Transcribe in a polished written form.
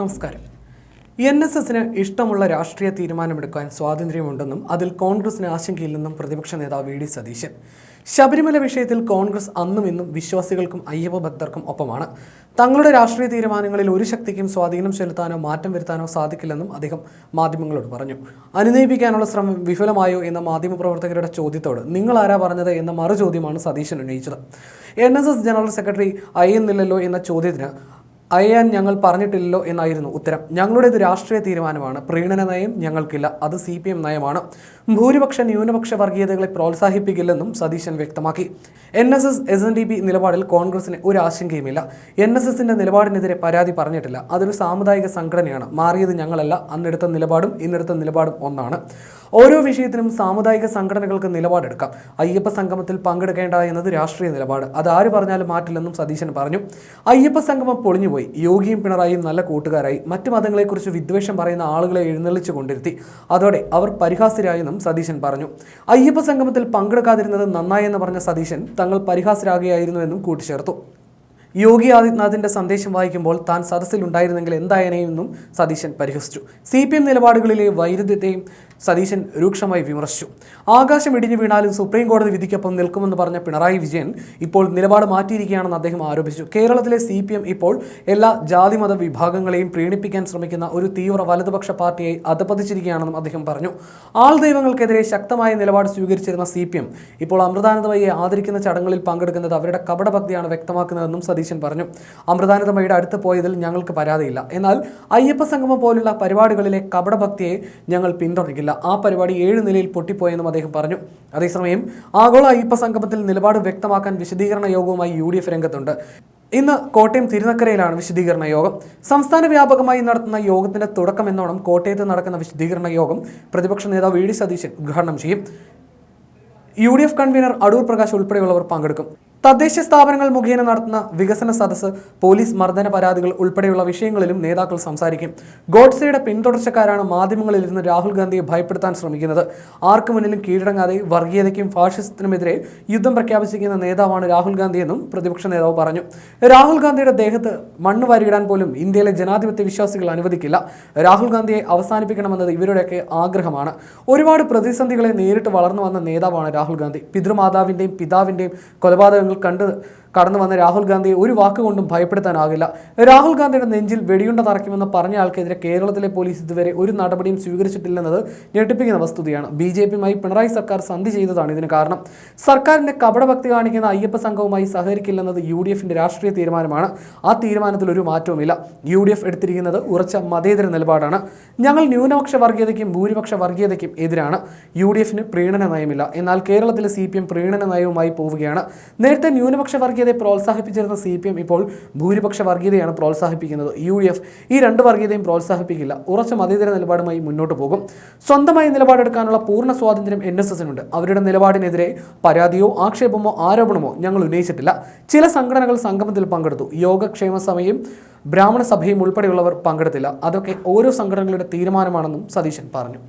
നമസ്കാരം. NSSന് ഇഷ്ടമുള്ള രാഷ്ട്രീയ തീരുമാനമെടുക്കാൻ സ്വാതന്ത്ര്യമുണ്ടെന്നും അതിൽ കോൺഗ്രസിന് ആശങ്കയില്ലെന്നും പ്രതിപക്ഷ നേതാവ് വി ഡി സതീശൻ. ശബരിമല വിഷയത്തിൽ കോൺഗ്രസ് അന്നും ഇന്നും വിശ്വാസികൾക്കും അയ്യപ്പ ഭക്തർക്കും ഒപ്പമാണ്. തങ്ങളുടെ രാഷ്ട്രീയ തീരുമാനങ്ങളിൽ ഒരു ശക്തിക്കും സ്വാധീനം ചെലുത്താനോ മാറ്റം വരുത്താനോ സാധിക്കില്ലെന്നും അദ്ദേഹം മാധ്യമങ്ങളോട് പറഞ്ഞു. അനുനയിപ്പിക്കാനുള്ള ശ്രമം വിഫലമായോ എന്ന മാധ്യമപ്രവർത്തകരുടെ ചോദ്യത്തോട് നിങ്ങൾ ആരാ പറഞ്ഞത് എന്ന മറുചോദ്യമാണ് സതീശൻ ഉന്നയിച്ചത്. NSS ജനറൽ സെക്രട്ടറി അയ്യുന്നില്ലല്ലോ എന്ന ചോദ്യത്തിന് അയ്യാൻ ഞങ്ങൾ പറഞ്ഞിട്ടില്ലല്ലോ എന്നായിരുന്നു ഉത്തരം. ഞങ്ങളുടേത് രാഷ്ട്രീയ തീരുമാനമാണ്. പ്രീണന നയം ഞങ്ങൾക്കില്ല. അത് CPM നയമാണ്. ഭൂരിപക്ഷ ന്യൂനപക്ഷ വർഗീയതകളെ പ്രോത്സാഹിപ്പിക്കില്ലെന്നും സതീശൻ വ്യക്തമാക്കി. NSS SNDP നിലപാടിൽ കോൺഗ്രസിന് ഒരു ആശങ്കയുമില്ല. NSSന്റെ നിലപാടിനെതിരെ പരാതി പറഞ്ഞിട്ടില്ല. അതൊരു സാമുദായിക സംഘടനയാണ്. മാറിയത് ഞങ്ങളല്ല. അന്നെടുത്ത നിലപാടും ഇന്നെടുത്ത നിലപാടും ഒന്നാണ്. ഓരോ വിഷയത്തിനും സാമുദായിക സംഘടനകൾക്ക് നിലപാടെടുക്കാം. അയ്യപ്പ സംഗമത്തിൽ പങ്കെടുക്കേണ്ട എന്നത് രാഷ്ട്രീയ നിലപാട്. അത് ആര് പറഞ്ഞാലും മാറ്റില്ലെന്നും സതീശൻ പറഞ്ഞു. അയ്യപ്പ സംഗമം പൊളിഞ്ഞുപോയി. യോഗിയും പിണറായിയും നല്ല കൂട്ടുകാരായി. മറ്റു മതങ്ങളെക്കുറിച്ച് വിദ്വേഷം പറയുന്ന ആളുകളെ എഴുന്നള്ളിച്ചു കൊണ്ടിരുത്തി. അതോടെ അവർ പരിഹാസ്യരായെന്നും സതീശൻ പറഞ്ഞു. അയ്യപ്പ സംഗമത്തിൽ പങ്കെടുക്കാതിരുന്നത് നന്നായെന്ന് പറഞ്ഞ സതീശൻ തങ്ങൾ പരിഹാസ്യരാകുകയായിരുന്നുവെന്നും കൂട്ടിച്ചേർത്തു. യോഗി ആദിത്യനാഥിന്റെ സന്ദേശം വായിക്കുമ്പോൾ താൻ സദസ്സിലുണ്ടായിരുന്നെങ്കിൽ എന്തായനെയെന്നും സതീശൻ പരിഹസിച്ചു. CPM നിലപാടുകളിലെ വൈരുദ്ധ്യത്തെയും സതീശൻ രൂക്ഷമായി വിമർശിച്ചു. ആകാശം ഇടിഞ്ഞു വീണാലും സുപ്രീം കോടതി വിധിക്കൊപ്പം നിൽക്കുമെന്ന് പറഞ്ഞ പിണറായി വിജയൻ ഇപ്പോൾ നിലപാട് മാറ്റിയിരിക്കുകയാണെന്ന് അദ്ദേഹം ആരോപിച്ചു. കേരളത്തിലെ CPM ഇപ്പോൾ എല്ലാ ജാതിമത വിഭാഗങ്ങളെയും പ്രീണിപ്പിക്കാൻ ശ്രമിക്കുന്ന ഒരു തീവ്ര വലതുപക്ഷ പാർട്ടിയായി അധപതിച്ചിരിക്കുകയാണെന്നും അദ്ദേഹം പറഞ്ഞു. ആൾ ദൈവങ്ങൾക്കെതിരെ ശക്തമായ നിലപാട് സ്വീകരിച്ചിരുന്ന CPM ഇപ്പോൾ അമൃതാനന്ദമയെ ആദരിക്കുന്ന ചടങ്ങുകളിൽ പങ്കെടുക്കുന്നത് അവരുടെ കപടഭക്തിയാണ് വ്യക്തമാക്കുന്നതെന്നും സതീശൻ പറഞ്ഞു. അമൃതാനന്ദമയുടെ അടുത്ത് പോയതിൽ ഞങ്ങൾക്ക് പരാതിയില്ല. എന്നാൽ അയ്യപ്പ സംഗമം പോലുള്ള പരിപാടികളിലെ കപടഭക്തിയെ ഞങ്ങൾ പിന്തുണയ്ക്കില്ല. ആ പരിപാടി 7 നിലയിൽ പൊട്ടിപ്പോയെന്നും അദ്ദേഹം പറഞ്ഞു. അതേസമയം ആഗോള അയ്യപ്പ സംഗമത്തിൽ നിലപാട് വ്യക്തമാക്കാൻ വിശദീകരണ യോഗവുമായി UDF രംഗത്തുണ്ട്. ഇന്ന് കോട്ടയം തിരുനക്കരയിലാണ് വിശദീകരണ യോഗം. സംസ്ഥാന വ്യാപകമായി നടത്തുന്ന യോഗത്തിന്റെ തുടക്കമെന്നോണം കോട്ടയത്ത് നടക്കുന്ന വിശദീകരണ യോഗം പ്രതിപക്ഷ നേതാവ് വി ഡി സതീശൻ ഉദ്ഘാടനം ചെയ്യും. UDF കൺവീനർ അടൂർ പ്രകാശ് ഉൾപ്പെടെയുള്ളവർ പങ്കെടുക്കും. തദ്ദേശ സ്ഥാപനങ്ങൾ മുഖേന നടത്തുന്ന വികസന സദസ്സ്, പോലീസ് മർദ്ദന പരാതികൾ ഉൾപ്പെടെയുള്ള വിഷയങ്ങളിലും നേതാക്കൾ സംസാരിക്കും. ഗോഡ്സെയുടെ പിന്തുടർച്ചക്കാരാണ് മാധ്യമങ്ങളിലിരുന്ന് രാഹുൽ ഗാന്ധിയെ ഭയപ്പെടുത്താൻ ശ്രമിക്കുന്നത്. ആർക്കു മുന്നിലും കീഴടങ്ങാതെ വർഗീയതയ്ക്കും ഫാഷിസത്തിനുമെതിരെ യുദ്ധം പ്രഖ്യാപിച്ചിരിക്കുന്ന നേതാവാണ് രാഹുൽ ഗാന്ധിയെന്നും പ്രതിപക്ഷ നേതാവ് പറഞ്ഞു. രാഹുൽ ഗാന്ധിയുടെ ദേഹത്ത് മണ്ണ് വാരിയിടാൻ പോലും ഇന്ത്യയിലെ ജനാധിപത്യ വിശ്വാസികൾ അനുവദിക്കില്ല. രാഹുൽ ഗാന്ധിയെ അവസാനിപ്പിക്കണമെന്നത് ഇവരുടെയൊക്കെ ആഗ്രഹമാണ്. ഒരുപാട് പ്രതിസന്ധികളെ നേരിട്ട് വളർന്നു വന്ന നേതാവാണ് രാഹുൽ ഗാന്ധി. പിതൃമാതാവിൻ്റെയും പിതാവിൻ്റെയും കൊലപാതകങ്ങൾ കടന്നു വന്ന രാഹുൽ ഗാന്ധിയെ ഒരു വാക്കുകൊണ്ടും ഭയപ്പെടുത്താനാകില്ല. രാഹുൽ ഗാന്ധിയുടെ നെഞ്ചിൽ വെടിയുണ്ട തറയ്ക്കുമെന്ന് പറഞ്ഞ ആൾക്കെതിരെ കേരളത്തിലെ പോലീസ് ഇതുവരെ ഒരു നടപടിയും സ്വീകരിച്ചിട്ടില്ലെന്നത് ഞെട്ടിപ്പിക്കുന്ന വസ്തുതയാണ്. BJPയുമായി പിണറായി സർക്കാർ സന്ധി ചെയ്തതാണ് ഇതിന് കാരണം. സർക്കാരിന്റെ കപടഭക്തി കാണിക്കുന്ന അയ്യപ്പ സംഘവുമായി സഹകരിക്കില്ലെന്നത് UDFന്റെ രാഷ്ട്രീയ തീരുമാനമാണ്. ആ തീരുമാനത്തിൽ ഒരു മാറ്റവുമില്ല. UDF എടുത്തിരിക്കുന്നത് ഉറച്ച മതേതര നിലപാടാണ്. ഞങ്ങൾ ന്യൂനപക്ഷ വർഗീയതയ്ക്കും ഭൂരിപക്ഷ വർഗീയതയ്ക്കും എതിരാണ്. UDFന് പ്രീണന നയമില്ല. എന്നാൽ കേരളത്തിലെ CPM പ്രീണന നയവുമായി പോവുകയാണ്. നേരത്തെ ന്യൂനപക്ഷ വർഗീയതയെ പ്രോത്സാഹിപ്പിച്ചിരുന്ന CPM ഇപ്പോൾ ഭൂരിപക്ഷ വർഗീയതയാണ് പ്രോത്സാഹിപ്പിക്കുന്നത്. UDF ഈ രണ്ട് വർഗീയതയും പ്രോത്സാഹിപ്പിക്കില്ല. ഉറച്ച മതേതര നിലപാടുമായി മുന്നോട്ട് പോകും. സ്വന്തമായി നിലപാടെടുക്കാനുള്ള പൂർണ്ണ സ്വാതന്ത്ര്യം NSSനുണ്ട്. അവരുടെ നിലപാടിനെതിരെ പരാതിയോ ആക്ഷേപമോ ആരോപണമോ ഞങ്ങൾ ഉന്നയിച്ചിട്ടില്ല. ചില സംഘടനകൾ സംഗമത്തിൽ പങ്കെടുത്തു. യോഗക്ഷേമ സഭയും ബ്രാഹ്മണ സഭയും ഉൾപ്പെടെയുള്ളവർ പങ്കെടുത്തില്ല. അതൊക്കെ ഓരോ സംഘടനകളുടെ തീരുമാനമാണെന്നും സതീശൻ പറഞ്ഞു.